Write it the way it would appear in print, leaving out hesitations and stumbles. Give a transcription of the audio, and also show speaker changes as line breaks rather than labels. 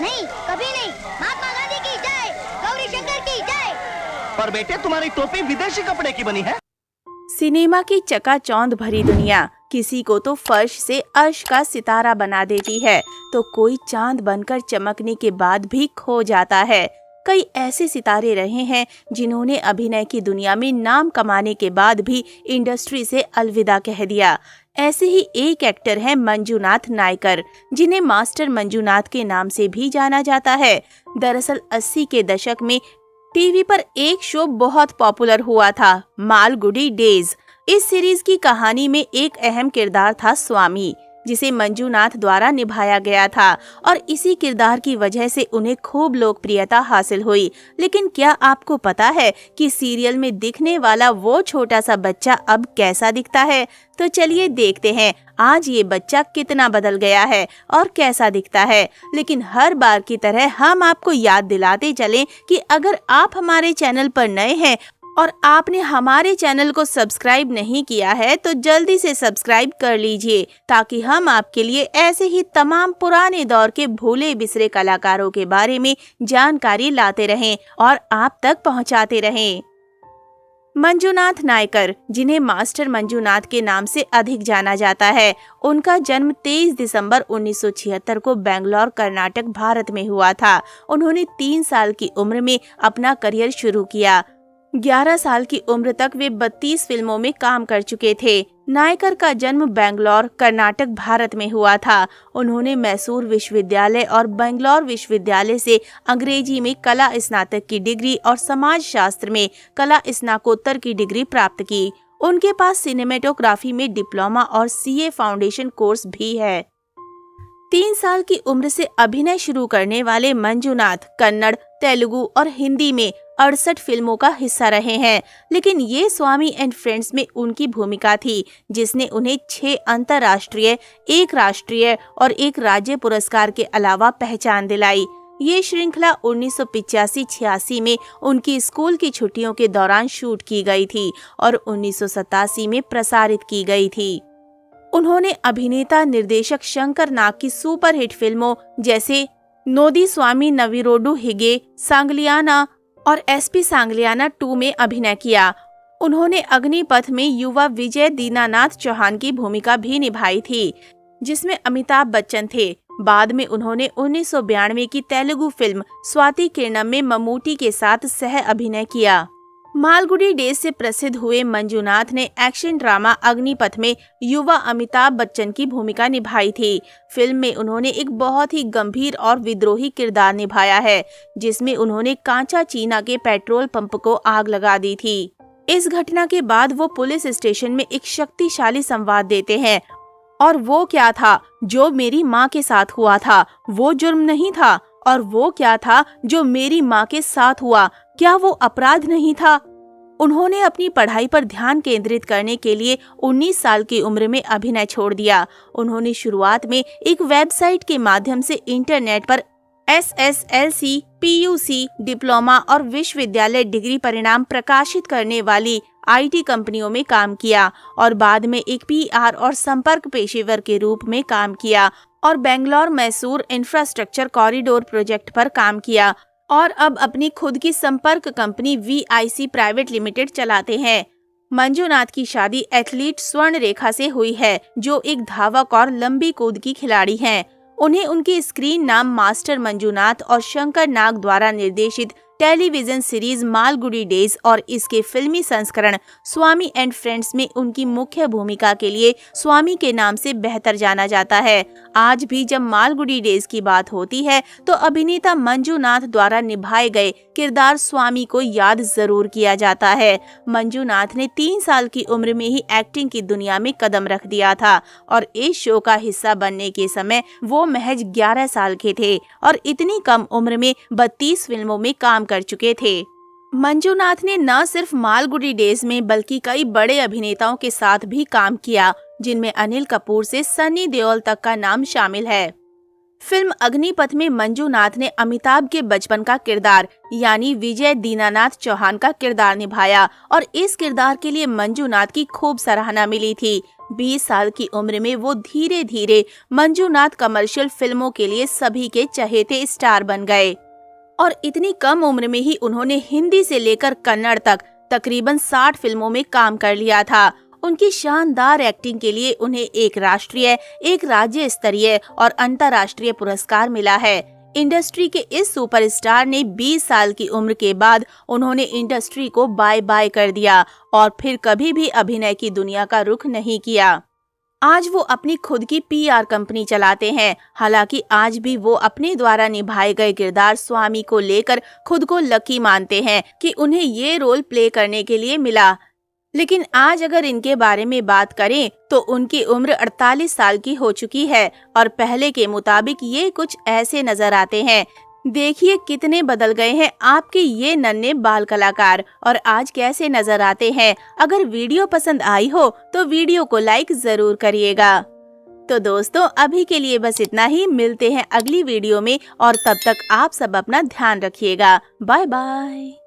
नहीं, कभी नहीं। महात्मा गांधी की जय, गौरी शंकर की जय।
पर बेटे तुम्हारी टोपी विदेशी कपड़े की बनी है।
सिनेमा की चकाचौंध भरी दुनिया किसी को तो फर्श से अर्श का सितारा बना देती है, तो कोई चांद बनकर चमकने के बाद भी खो जाता है। कई ऐसे सितारे रहे हैं जिन्होंने अभिनय की दुनिया में नाम कमाने के बाद भी इंडस्ट्री से अलविदा कह दिया। ऐसे ही एक एक्टर हैं मंजूनाथ नायकर, जिन्हें मास्टर मंजूनाथ के नाम से भी जाना जाता है। दरअसल 80 के दशक में टीवी पर एक शो बहुत पॉपुलर हुआ था, मालगुडी डेज। इस सीरीज की कहानी में एक अहम किरदार था स्वामी, जिसे मंजूनाथ द्वारा निभाया गया था और इसी किरदार की वजह से उन्हें खूब लोकप्रियता हासिल हुई। लेकिन क्या आपको पता है कि सीरियल में दिखने वाला वो छोटा सा बच्चा अब कैसा दिखता है? तो चलिए देखते हैं आज ये बच्चा कितना बदल गया है और कैसा दिखता है। लेकिन हर बार की तरह हम आपको याद दिलाते चलें कि अगर आप हमारे चैनल पर नए हैं और आपने हमारे चैनल को सब्सक्राइब नहीं किया है तो जल्दी से सब्सक्राइब कर लीजिए, ताकि हम आपके लिए ऐसे ही तमाम पुराने दौर के भूले बिसरे कलाकारों के बारे में जानकारी लाते रहें और आप तक पहुंचाते रहें। मंजूनाथ नायकर, जिन्हें मास्टर मंजूनाथ के नाम से अधिक जाना जाता है, उनका जन्म 23 दिसंबर 1976 को बेंगलोर, कर्नाटक, भारत में हुआ था। उन्होंने 3 साल की उम्र में अपना करियर शुरू किया। 11 साल की उम्र तक वे 32 फिल्मों में काम कर चुके थे। नायकर का जन्म बेंगलोर, कर्नाटक, भारत में हुआ था। उन्होंने मैसूर विश्वविद्यालय और बेंगलोर विश्वविद्यालय से अंग्रेजी में कला स्नातक की डिग्री और समाज शास्त्र में कला स्नाकोत्तर की डिग्री प्राप्त की। उनके पास सिनेमेटोग्राफी में डिप्लोमा और सीए फाउंडेशन कोर्स भी है। 3 साल की उम्र से अभिनय शुरू करने वाले मंजूनाथ कन्नड़, तेलुगु और हिंदी में 68 फिल्मों का हिस्सा रहे हैं। लेकिन ये स्वामी एंड फ्रेंड्स में उनकी भूमिका थी, जिसने उन्हें 6 अंतर्राष्ट्रीय, 1 राष्ट्रीय और 1 राज्य पुरस्कार के अलावा पहचान दिलाई। ये श्रृंखला 1985-86 में उनकी स्कूल की छुट्टियों के दौरान शूट की गई थी और 1987 में प्रसारित की गई थी। उन्होंने अभिनेता निर्देशक शंकर नाग की सुपरहिट फिल्मों जैसे नोदी स्वामी नविरोडु हिगे, सांगलियाना और एसपी सांगलियाना 2 में अभिनय किया। उन्होंने अग्निपथ में युवा विजय दीनानाथ चौहान की भूमिका भी निभाई थी, जिसमें अमिताभ बच्चन थे। बाद में उन्होंने 1992 की तेलुगु फिल्म स्वाति किरणम में ममूटी के साथ सह अभिनय किया। मालगुडी डेज से प्रसिद्ध हुए मंजूनाथ ने एक्शन ड्रामा अग्निपथ में युवा अमिताभ बच्चन की भूमिका निभाई थी। फिल्म में उन्होंने एक बहुत ही गंभीर और विद्रोही किरदार निभाया है, जिसमें उन्होंने कांचा चीना के पेट्रोल पंप को आग लगा दी थी। इस घटना के बाद वो पुलिस स्टेशन में एक शक्तिशाली संवाद देते हैं, और वो क्या था जो मेरी माँ के साथ हुआ था, वो जुर्म नहीं था, और वो क्या था जो मेरी माँ के साथ हुआ, क्या वो अपराध नहीं था? उन्होंने अपनी पढ़ाई पर ध्यान केंद्रित करने के लिए 19 साल की उम्र में अभिनय छोड़ दिया। उन्होंने शुरुआत में एक वेबसाइट के माध्यम से इंटरनेट पर SSLC, PUC, डिप्लोमा और विश्वविद्यालय डिग्री परिणाम प्रकाशित करने वाली IT कंपनियों में काम किया और बाद में एक PR और संपर्क पेशेवर के रूप में काम किया और Bangalore Mysore infrastructure corridor project पर काम किया और अब अपनी खुद की संपर्क कंपनी VIC प्राइवेट लिमिटेड चलाते हैं। मंजूनाथ की शादी एथलीट स्वर्ण रेखा से हुई है, जो एक धावक और लंबी कूद की खिलाड़ी हैं। उन्हें उनके स्क्रीन नाम मास्टर मंजूनाथ और शंकर नाग द्वारा निर्देशित टेलीविजन सीरीज मालगुडी डेज और इसके फिल्मी संस्करण स्वामी एंड फ्रेंड्स में उनकी मुख्य भूमिका के लिए स्वामी के नाम से बेहतर जाना जाता है। आज भी जब मालगुडी डेज की बात होती है तो अभिनेता मंजूनाथ द्वारा निभाए गए किरदार स्वामी को याद जरूर किया जाता है। मंजूनाथ ने 3 साल की उम्र में ही एक्टिंग की दुनिया में कदम रख दिया था और इस शो का हिस्सा बनने के समय वो महज 11 साल के थे और इतनी कम उम्र में 32 फिल्मों में काम कर चुके थे। मंजूनाथ ने न सिर्फ मालगुडी डेज में बल्कि कई बड़े अभिनेताओं के साथ भी काम किया, जिनमें अनिल कपूर से सनी देओल तक का नाम शामिल है। फिल्म अग्निपथ में मंजूनाथ ने अमिताभ के बचपन का किरदार यानी विजय दीनानाथ चौहान का किरदार निभाया और इस किरदार के लिए मंजूनाथ की खूब सराहना मिली थी। 20 साल की उम्र में वो धीरे धीरे मंजूनाथ कमर्शियल फिल्मों के लिए सभी के चहेते स्टार बन गए और इतनी कम उम्र में ही उन्होंने हिंदी से लेकर कन्नड़ तक तकरीबन 60 फिल्मों में काम कर लिया था। उनकी शानदार एक्टिंग के लिए उन्हें एक राष्ट्रीय, एक राज्य स्तरीय और अंतर्राष्ट्रीय पुरस्कार मिला है। इंडस्ट्री के इस सुपरस्टार ने 20 साल की उम्र के बाद उन्होंने इंडस्ट्री को बाय बाय कर दिया और फिर कभी भी अभिनय की दुनिया का रुख नहीं किया। आज वो अपनी खुद की PR कंपनी चलाते हैं। हालांकि आज भी वो अपने द्वारा निभाए गए किरदार स्वामी को लेकर खुद को लकी मानते हैं कि उन्हें ये रोल प्ले करने के लिए मिला। लेकिन आज अगर इनके बारे में बात करें तो उनकी उम्र 48 साल की हो चुकी है और पहले के मुताबिक ये कुछ ऐसे नजर आते हैं। देखिए कितने बदल गए हैं आपके ये नन्हे बाल कलाकार और आज कैसे नजर आते हैं। अगर वीडियो पसंद आई हो तो वीडियो को लाइक जरूर करिएगा। तो दोस्तों अभी के लिए बस इतना ही, मिलते हैं अगली वीडियो में और तब तक आप सब अपना ध्यान रखिएगा। Bye bye.